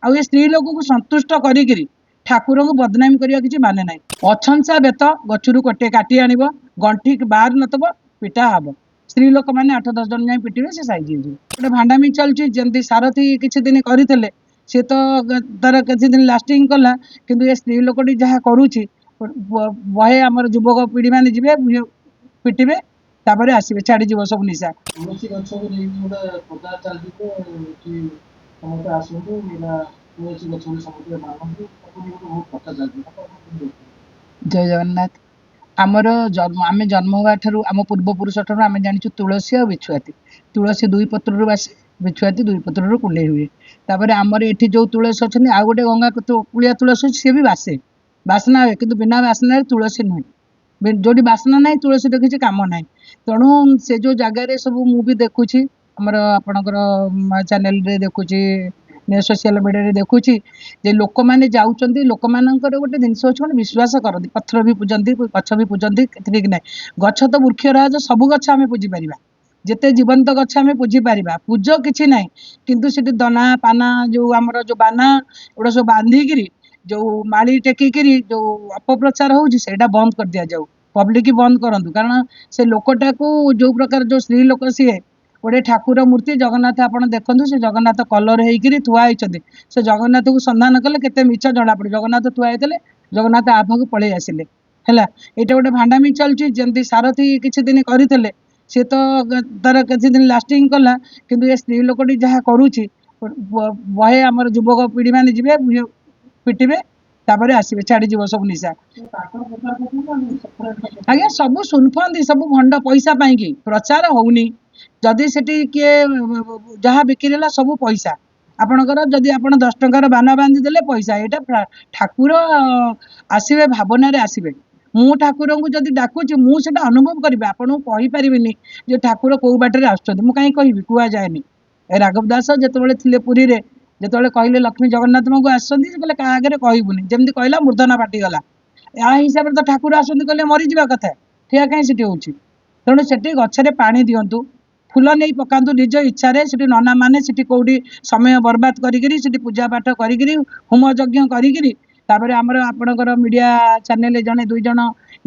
ଆଉ ଏ ସ୍ତ୍ରୀ ଲୋକକୁ ସନ୍ତୁଷ୍ଟ କରିକିରି ଠାକୁରଙ୍କୁ ବଦନାମ କରିବା କିଛି ମାନେ ନାହିଁ। ଅଛଞ୍ଚା ବେତ ଗଛରୁ କାଟି ଆଣିବ, ଗଣ୍ଠି ବାହାରୁ ନଥିବ, ପିଟା ହବ। ସ୍ତ୍ରୀ ଲୋକମାନେ 8-10 ଜଣ ଯାଇ ପିଟିବେ, ସେ ସାଇଜ ହେଇଯିବ। ଗୋଟେ ଭାଣ୍ଡାମି ଚାଲିଛି, ଯେମିତି ସାରଥୀ କିଛି ଦିନ କରିଥିଲେ, ସେ ତ ତାର କିଛି ଦିନ ଲାଷ୍ଟିଂ କଲା, କିନ୍ତୁ ଏ ସ୍ତ୍ରୀ ଲୋକଟି ଯାହା କରୁଛି, ବହେ ଆମର ଯୁବକ ପିଢି ମାନେ ଯିବେ ପିଟିବେ, ତାପରେ ଆସିବେ, ଛାଡିଯିବ ସବୁ ନିଶା। ତୁଳସୀ ଗଛକୁ ନେଇକି ଗୋଟେ ପ୍ରଚାର ଚାଲିଛି ଯେ ଏଠି ସମସ୍ତେ ଆସନ୍ତୁ, ଏଇଟା ତୁଳସୀ ଗଛ ବୋଲି ସମସ୍ତେ ମାନନ୍ତୁ, ତାକୁ ନେଇକି ବହୁତ ପ୍ରଚାର ଚାଲିଛି। ଜୟ ଜଗନ୍ନାଥ। ଆମର ଆମେ ଜନ୍ମ ହେବା ଠାରୁ, ଆମ ପୂର୍ବପୁରୁଷ ଠାରୁ ଆମେ ଜାଣିଛୁ ତୁଳସୀ ଆଉ ବିଛୁଆତି। ତୁଳସୀ 2 ପତ୍ରରୁ ବାସେ, ବିଛୁଆତି 2 ପତ୍ରରୁ କୁଣ୍ଡେଇ ହୁଏ। ତାପରେ ଆମର ଏଠି ଯୋଉ ତୁଳସୀ ଅଛନ୍ତି, ଆଉ ଗୋଟେ ଗଙ୍ଗା କୁଳିଆ ତୁଳସୀ ଅଛି, ସିଏ ବି ବାସେ, ବାସ୍ନା ହୁଏ, କିନ୍ତୁ ବିନା ବାସ୍ନାରେ ତୁଳସୀ ନୁହେଁ। ଯୋଉଠି ବାସ୍ନା ନାହିଁ, ତୁଳସୀର କିଛି କାମ ନାହିଁ। ତେଣୁ ସେ ଯୋଉ ଜାଗାରେ ସବୁ ମୁଁ ବି ଦେଖୁଛି, ଆମର ଆପଣଙ୍କର ଚ୍ୟାନେଲରେ ଦେଖୁଛି, ସୋସିଆଲ ମିଡ଼ିଆରେ ଦେଖୁଛି ଯେ ଲୋକମାନେ ଯାଉଛନ୍ତି, ଲୋକମାନଙ୍କର ଗୋଟେ ଜିନିଷ ଅଛି, ମାନେ ବିଶ୍ୱାସ କରନ୍ତି, ପଥର ବି ପୂଜନ୍ତି, ଗଛ ବି ପୂଜନ୍ତି, ଠିକ ନାହିଁ। ଗଛ ତ ବୃକ୍ଷରାଜ, ସବୁ ଗଛ ଆମେ ପୂଜି ପାରିବା, ଯେତେ ଜୀବନ୍ତ ଗଛ ଆମେ ପୂଜି ପାରିବା, ପୂଜ କିଛି ନାହିଁ। କିନ୍ତୁ ସେଠି ଦନା ପାନା, ଯୋଉ ଆମର ଯୋଉ ବାନା, ଏଗୁଡ଼ା ସବୁ ବାନ୍ଧିକିରି ଯୋଉ ମାଳି ଟେକିକିରି ଯୋଉ ଅପପ୍ରଚାର ହଉଛି, ସେଇଟା ବନ୍ଦ କରିଦିଆଯାଉ, ପବ୍ଲିକ ବନ୍ଦ କରନ୍ତୁ। କାରଣ ସେ ଲୋକଟାକୁ ଯୋଉ ପ୍ରକାର, ଯୋଉ ସ୍ତ୍ରୀ ଲୋକ, ସିଏ ଗୋଟେ ଠାକୁର ମୂର୍ତ୍ତି ଜଗନ୍ନାଥ, ଆପଣ ଦେଖନ୍ତୁ, ସେ ଜଗନ୍ନାଥ କଲର ହେଇକିରି ଥୁଆ ହେଇଛନ୍ତି। ସେ ଜଗନ୍ନାଥକୁ ସନ୍ଧାନ କଲେ କେତେ ମିଛ ଜଣା ପଡେ। ଜଗନ୍ନାଥ ଥୁଆ ହେଇଥିଲେ, ଜଗନ୍ନାଥ ଆଭକୁ ପଳେଇ ଆସିଲେ, ହେଲା। ଏଇଟା ଗୋଟେ ଭାଣ୍ଡାମି ଚାଲିଛି, ଯେମିତି ସାରଥୀ କିଛି ଦିନ କରିଥିଲେ, ସେ ତ ତାର କିଛି ଦିନ ଲାଷ୍ଟିଂ କଲା, କିନ୍ତୁ ଏ ସ୍ତ୍ରୀ ଲୋକଟି ଯାହା କରୁଛି, ବହେ ଆମର ଯୁବକ ପିଢି ମାନେ ଯିବେ, ପିଟିବେ, ତାପରେ ଆସିବେ, ଛାଡିଯିବ ସବୁ ନିଶା। ଆଜ୍ଞା, ସବୁ ଶୁଣୁଛନ୍ତି, ସବୁ ଭଣ୍ଡ, ପଇସା ପାଇଁକି ପ୍ରଚାର ହଉନି। ଯଦି ସେଠି କିଏ ଯାହା ବିକ୍ରି ହେଲା, ସବୁ ପଇସା। ଆପଣଙ୍କର ଯଦି ଆପଣ 10 ଟଙ୍କାର ବାନା ବାନ୍ଧି ଦେଲେ ପଇସା। ଏଇଟା ଠାକୁର ଆସିବେ, ଭାବନାରେ ଆସିବେ। ମୁଁ ଠାକୁରଙ୍କୁ ଯଦି ଡାକୁଛି, ମୁଁ ସେଟା ଅନୁଭବ କରିବି, ଆପଣଙ୍କୁ କହିପାରିବିନି ଯେ ଠାକୁର କୋଉ ବାଟରେ ଆସୁଛନ୍ତି, ମୁଁ କାହିଁ କହିବି, କୁହାଯାଏନି। ରାଘବ ଦାସ ଯେତେବେଳେ ଥିଲେ ପୁରୀରେ, ଯେତେବେଳେ କହିଲେ ଲକ୍ଷ୍ମୀ ଜଗନ୍ନାଥଙ୍କୁ ଆସୁଛନ୍ତି, ସେ କହିଲେ କାହା ଆଗରେ କହିବୁନି, ଯେମିତି କହିଲା ମୂର୍ଧନା ଫାଟିଗଲା। ଏହା ହିସାବରେ ତ ଠାକୁର ଆସନ୍ତି କହିଲେ ମରିଯିବା କଥା, ଠିଆ କାହିଁ ସେଠି ହଉଛି। ତେଣୁ ସେଠି ଗଛରେ ପାଣି ଦିଅନ୍ତୁ, ଫୁଲ ନେଇ ପକାନ୍ତୁ ନିଜ ଇଚ୍ଛାରେ। ସେଠି ନନା ମାନେ ସେଠି କୋଉଠି ସମୟ ବର୍ବାଦ କରିକିରି, ସେଠି ପୂଜା ପାଠ କରିକିରି, ହୋମ ଯଜ୍ଞ କରିକିରି, ତାପରେ ଆମର ଆପଣଙ୍କର ମିଡିଆ ଚ୍ୟାନେଲରେ ଜଣେ 2 ଜଣ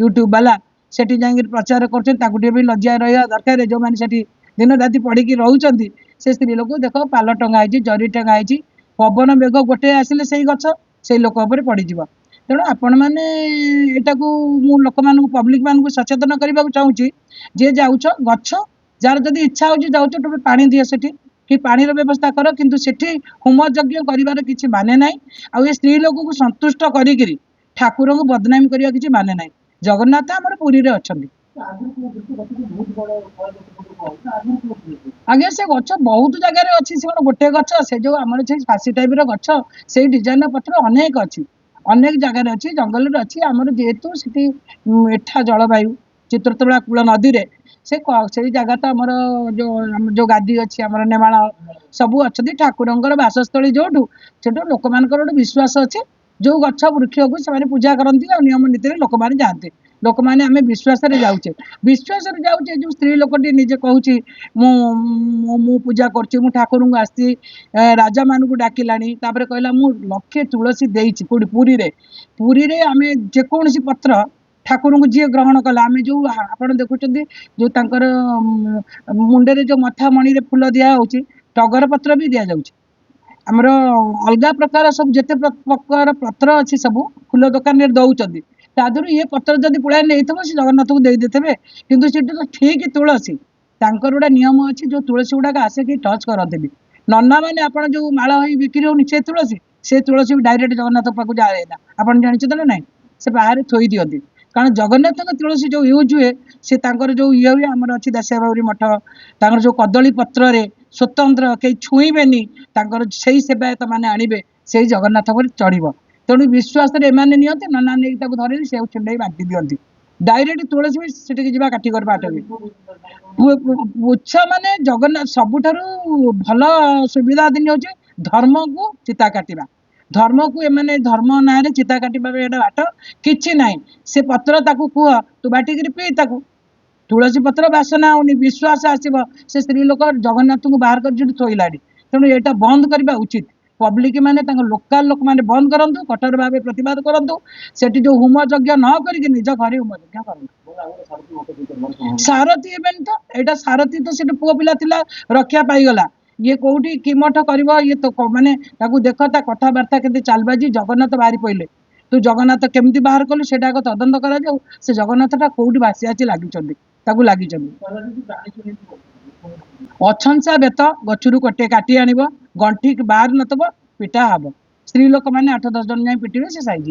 ୟୁଟ୍ୟୁବ ବାଲା ସେଠି ଯାଇକି ପ୍ରଚାର କରୁଛନ୍ତି, ତାଙ୍କୁ ଟିକେ ବି ଲଜ୍ଜା ରହିବା ଦରକାର। ଯୋଉମାନେ ସେଠି ଦିନ ରାତି ପଢିକି ରହୁଛନ୍ତି, ସେ ସ୍ତ୍ରୀ ଲୋକ ଦେଖ, ପାଲ ଟଙ୍ଗା ହେଇଛି, ଜରି ଟଙ୍ଗା ହେଇଛି, ପବନ ବେଗ ଗୋଟେ ଆସିଲେ ସେଇ ଗଛ ସେଇ ଲୋକ ଉପରେ ପଡିଯିବ। ତେଣୁ ଆପଣମାନେ ଏଟାକୁ, ମୁଁ ଲୋକମାନଙ୍କୁ, ପବ୍ଲିକ ମାନଙ୍କୁ ସଚେତନ କରିବାକୁ ଚାହୁଁଛି, ଯିଏ ଯାଉଛ, ଗଛ ଯାହାର ଯଦି ଇଚ୍ଛା ହଉଛି ଯାଉଛ, ତମେ ପାଣି ଦିଅ ସେଠି, କି ପାଣିର ବ୍ୟବସ୍ଥା କର, କିନ୍ତୁ ସେଠି ହୋମ ଯଜ୍ଞ କରିବାର କିଛି ମାନେ ନାହିଁ। ଆଉ ଏ ସ୍ତ୍ରୀ ଲୋକକୁ ସନ୍ତୁଷ୍ଟ କରିକିରି ଠାକୁରଙ୍କୁ ବଦନାମ କରିବା କିଛି ମାନେ ନାହିଁ। ଜଗନ୍ନାଥ ଆମର ପୁରୀରେ ଅଛନ୍ତି। ଆଜ୍ଞା, ସେ ଗଛ ବହୁତ ଜାଗାରେ ଅଛି, ସେ କଣ ଗୋଟେ ଗଛ, ସେ ଯୋଉ ଆମର ସେଇ ଫାସି ଟାଇପ ର ଗଛ, ସେଇ ଡିଜାଇନ ପତ୍ର ଅନେକ ଅଛି, ଅନେକ ଜାଗାରେ ଅଛି, ଜଙ୍ଗଲରେ ଅଛି। ଆମର ଯେହେତୁ ସେଠି ଏଠା ଜଳବାୟୁ, ଚିତ୍ରତୋଳା କୂଳ ନଦୀରେ, ସେଇ ଜାଗା ତ ଆମର ଯୋଉ ଗାଦି ଅଛି, ଆମର ନେମାଳ ସବୁ ଅଛନ୍ତି, ଠାକୁରଙ୍କର ବାସସ୍ଥଳୀ ଯୋଉଠୁ, ସେଠୁ ଲୋକମାନଙ୍କର ଗୋଟେ ବିଶ୍ୱାସ ଅଛି। ଯୋଉ ଗଛ ବୃକ୍ଷକୁ ସେମାନେ ପୂଜା କରନ୍ତି, ଆଉ ନିୟମ ନୀତିରେ ଲୋକମାନେ ଯାଆନ୍ତି। ଲୋକମାନେ ଆମେ ବିଶ୍ୱାସରେ ଯାଉଛେ, ବିଶ୍ୱାସରେ ଯାଉଛେ। ଯୋଉ ସ୍ତ୍ରୀ ଲୋକଟି ନିଜେ କହୁଛି, ମୁଁ ପୂଜା କରୁଛି, ମୁଁ ଠାକୁରଙ୍କୁ ଆସିଛି, ରାଜା ମାନଙ୍କୁ ଡାକିଲାଣି, ତାପରେ କହିଲା ମୁଁ ଲକ୍ଷେ ତୁଳସୀ ଦେଇଛି। କୋଉଠି? ପୁରୀରେ। ପୁରୀରେ ଆମେ ଯେକୌଣସି ପତ୍ର ଠାକୁରଙ୍କୁ ଯିଏ ଗ୍ରହଣ କଲା, ଆମେ ଯୋଉ ଆପଣ ଦେଖୁଛନ୍ତି, ଯୋଉ ତାଙ୍କର ମୁଣ୍ଡରେ ଯୋଉ ମଥା ମଣିରେ ଫୁଲ ଦିଆ ହଉଛି, ଟଗର ପତ୍ର ବି ଦିଆଯାଉଛି। ଆମର ଅଲଗା ପ୍ରକାର ସବୁ ଯେତେ ପ୍ରକାର ପତ୍ର ଅଛି, ସବୁ ଫୁଲ ଦୋକାନରେ ଦଉଛନ୍ତି। ତା ଦେହରୁ ଇଏ ପତ୍ର ଯଦି ପୁଳାଏ ନେଇଥିବ, ସେ ଜଗନ୍ନାଥଙ୍କୁ ଦେଇଦେଇଥିବେ। କିନ୍ତୁ ସେଠି ତ ଠିକ ତୁଳସୀ, ତାଙ୍କର ଗୋଟେ ନିୟମ ଅଛି, ଯୋଉ ତୁଳସୀ ଗୁଡାକ ଆସେ କେହି ଟଚ୍ କରନ୍ତିନି। ନନା ମାନେ ଆପଣ ଯୋଉ ମାଳ ହେଇ ବିକ୍ରି ହଉନି, ସେ ତୁଳସୀ ଡାଇରେକ୍ଟ ଜଗନ୍ନାଥ ପାଖକୁ ଯାଏନା, ଆପଣ ଜାଣିଛନ୍ତି ନା ନାଇଁ? ସେ ବାହାରେ ଥୋଇ ଦିଅନ୍ତି। କାରଣ ଜଗନ୍ନାଥଙ୍କ ତୁଳସୀ ଯୋଉ ୟୁଜ୍ ହୁଏ, ସେ ତାଙ୍କର ଯୋଉ ଇଏ ହୁଏ, ଆମର ଅଛି ଦାସିଆବାଉରୀ ମଠ, ତାଙ୍କର ଯୋଉ କଦଳୀ ପତ୍ରରେ ସ୍ୱତନ୍ତ୍ର କେହି ଛୁଇଁବେନି, ତାଙ୍କର ସେଇ ସେବାୟତ ମାନେ ଆଣିବେ, ସେଇ ଜଗନ୍ନାଥ ଉପରେ ଚଢିବ। ତେଣୁ ବିଶ୍ୱାସରେ ଏମାନେ ନିଅନ୍ତି, ନନା ନେଇକି ତାକୁ ଧରିକି ସେଉ ଛିଣ୍ଡେଇ ବାଣ୍ଟି ଦିଅନ୍ତି। ଡାଇରେକ୍ଟ ତୁଳସୀ ବି ସେଠିକି ଯିବା କାଠିକର ବାଟ ବି। ପୁଚ୍ଛ ମାନେ ଜଗନ୍ନାଥ ସବୁଠାରୁ ଭଲ ସୁବିଧା ଦିନ ହଉଛି ଧର୍ମକୁ ଚିତା କାଟିବା। ଧର୍ମକୁ ଏମାନେ ଧର୍ମ ନାଁରେ ଚିତା କାଟିବା ଏଇଟା ବାଟ କିଛି ନାହିଁ। ସେ ପତ୍ର ତାକୁ କୁହ, ତୁ ବାଟିକିରି ପିଇ ତାକୁ। ତୁଳସୀ ପତ୍ର ବାସନା ହଉନି, ବିଶ୍ୱାସ ଆସିବ। ସେ ସ୍ତ୍ରୀ ଲୋକ ଜଗନ୍ନାଥଙ୍କୁ ବାହାର କରି ସେଠି ଥୋଇଲାଣି। ତେଣୁ ଏଇଟା ବନ୍ଦ କରିବା ଉଚିତ। पब्लिक माने लोकाल लोक मैंने बंद करूँ कठोर भाव प्रतिवाद करूँ सेठी जो होम यज्ञ न करके निज घर होम यज्ञ करूँ सारथी एबेन तो एटा सारथी तो सेठी पुओ पिला थिला रक्षा पाईगला ये कोठी किमठ करिवो ये तो माने ताकू देख ता कथाबार्ता केते चालबाजी जगन्नाथ बाहरी पइले तू जगन्नाथ केमती बाहर कलु सेटा को तदंत करा जाऊ से जगन्नाथटा कोठी भासी आछि लागिचंदी ताकू लागिचंदी अछंसा बेत गछुरु कटे काटी आनिब गंठी बाहर नतब पिटा हब स्त्री लोक मैंने 8-10 जन जाए पिटे से साइज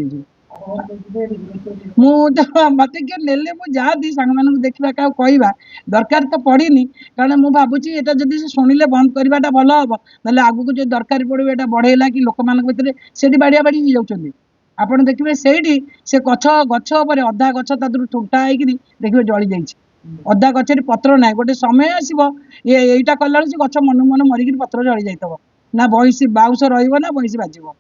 मत किए नेले मुझे सांग मान देखा क्या कहवा दरकार तो पड़नी कारण मुझे भावुची एटा जदि शुणिले बंद करवाटा भल हम ना आगू जो दरकार पड़ो ये बढ़ेला कि लोक मान भितर से बाड़िया बाड़ी हो जाऊँगी आपड़ देखिए से गछ गछ अधा गछ तादू ठुंटा होगी देखिए जली जाइए अधा गचर पत्र ना गोटे समय आसब ये यहीटा कला गछ मन मन मरिक पत्र जली जाइए ना बहिसी बाउंश रहा ना बहिसी बाजिब